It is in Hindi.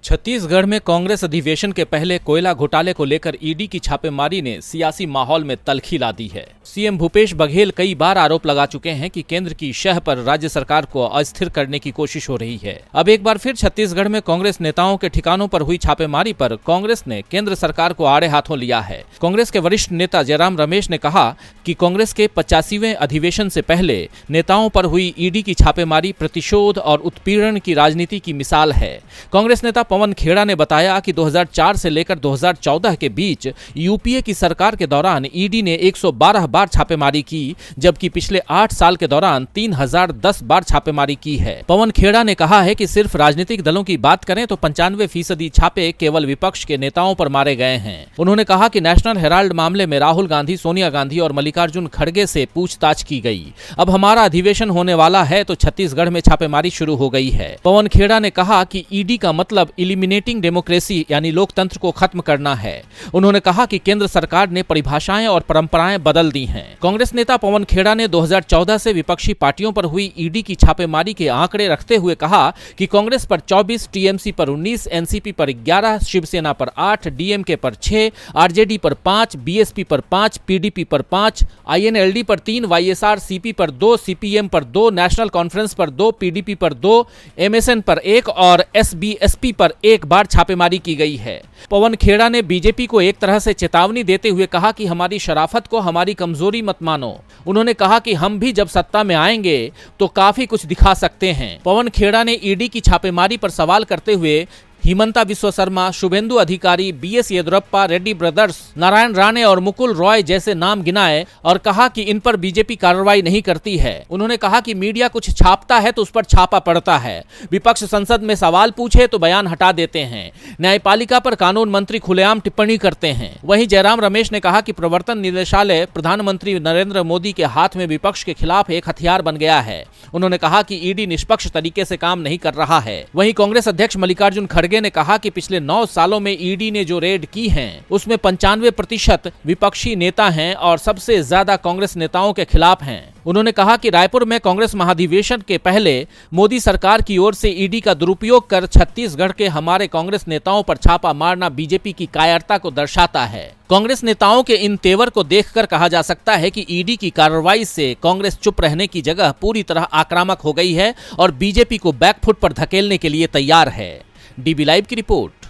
छत्तीसगढ़ में कांग्रेस अधिवेशन के पहले कोयला घोटाले को लेकर ईडी की छापेमारी ने सियासी माहौल में तल्खी ला दी है। सीएम भूपेश बघेल कई बार आरोप लगा चुके हैं कि केंद्र की शह पर राज्य सरकार को अस्थिर करने की कोशिश हो रही है। अब एक बार फिर छत्तीसगढ़ में कांग्रेस नेताओं के ठिकानों पर हुई छापेमारी पर कांग्रेस ने केंद्र सरकार को आड़े हाथों लिया है। कांग्रेस के वरिष्ठ नेता जयराम रमेश ने कहा कि कांग्रेस के 85वें अधिवेशन से पहले नेताओं पर हुई ईडी की छापेमारी प्रतिशोध और उत्पीड़न की राजनीति की मिसाल है। कांग्रेस नेता पवन खेड़ा ने बताया कि 2004 से लेकर 2014 के बीच यूपीए की सरकार के दौरान ईडी ने 112 बार छापेमारी की, जबकि पिछले 8 साल के दौरान 3010 बार छापेमारी की है। पवन खेड़ा ने कहा है कि सिर्फ राजनीतिक दलों की बात करें तो 95% छापे केवल विपक्ष के नेताओं पर मारे गए हैं। उन्होंने कहा कि नेशनल हेराल्ड मामले में राहुल गांधी, सोनिया गांधी और मल्लिकार्जुन खड़गे से पूछताछ की गई। अब हमारा अधिवेशन होने वाला है तो छत्तीसगढ़ में छापेमारी शुरू हो गई है। पवन खेड़ा ने कहा कि ईडी का मतलब इलिमिनेटिंग डेमोक्रेसी यानी लोकतंत्र को खत्म करना है। उन्होंने कहा कि केंद्र सरकार ने परिभाषाएं और परंपराएं बदल दी हैं। कांग्रेस नेता पवन खेड़ा ने 2014 से विपक्षी पार्टियों पर हुई ईडी की छापेमारी के आंकड़े रखते हुए कहा कि कांग्रेस पर 24, टीएमसी पर 19, एनसीपी पर 11, शिवसेना पर 8, डीएमके पर 6, आरजेडी पर 5, बीएसपी पर 5, पीडीपी पर 5, आईएनएलडी पर 3, वाईएसआर-सीपी पर 2, सीपीएम पर 2, नेशनल कॉन्फ्रेंस पर 2, पीडीपी पर 2, एमएसएन पर 1 और एसबीएसपी पर 1 बार छापेमारी की गई है। पवन खेड़ा ने बीजेपी को एक तरह से चेतावनी देते हुए कहा कि हमारी शराफत को हमारी कमजोरी मत मानो। उन्होंने कहा कि हम भी जब सत्ता में आएंगे तो काफी कुछ दिखा सकते हैं। पवन खेड़ा ने ईडी की छापेमारी पर सवाल करते हुए हिमंता विश्व शर्मा, शुभेंदु अधिकारी, बीएस येदुरप्पा, रेड्डी ब्रदर्स, नारायण राणे और मुकुल रॉय जैसे नाम गिनाए और कहा कि इन पर बीजेपी कार्रवाई नहीं करती है। उन्होंने कहा कि मीडिया कुछ छापता है तो उस पर छापा पड़ता है, विपक्ष संसद में सवाल पूछे तो बयान हटा देते हैं, न्यायपालिका पर कानून मंत्री खुलेआम टिप्पणी करते हैं। वहीं जयराम रमेश ने कहा कि प्रवर्तन निदेशालय प्रधानमंत्री नरेंद्र मोदी के हाथ में विपक्ष के खिलाफ एक हथियार बन गया है। उन्होंने कहा कि ईडी निष्पक्ष तरीके से काम नहीं कर रहा है। वहीं कांग्रेस अध्यक्ष मल्लिकार्जुन खड़गे ने कहा कि पिछले 9 सालों में ईडी ने जो रेड की हैं, उसमें 95% विपक्षी नेता हैं और सबसे ज्यादा कांग्रेस नेताओं के खिलाफ हैं। उन्होंने कहा कि रायपुर में कांग्रेस महाधिवेशन के पहले मोदी सरकार की ओर से ईडी का दुरुपयोग कर छत्तीसगढ़ के हमारे कांग्रेस नेताओं पर छापा मारना बीजेपी की कायरता को दर्शाता है। कांग्रेस नेताओं के इन तेवर को देखकर कहा जा सकता है कि ईडी की कार्रवाई से कांग्रेस चुप रहने की जगह पूरी तरह आक्रामक हो गई है और बीजेपी को बैकफुट पर धकेलने के लिए तैयार है। डीबी लाइव की रिपोर्ट।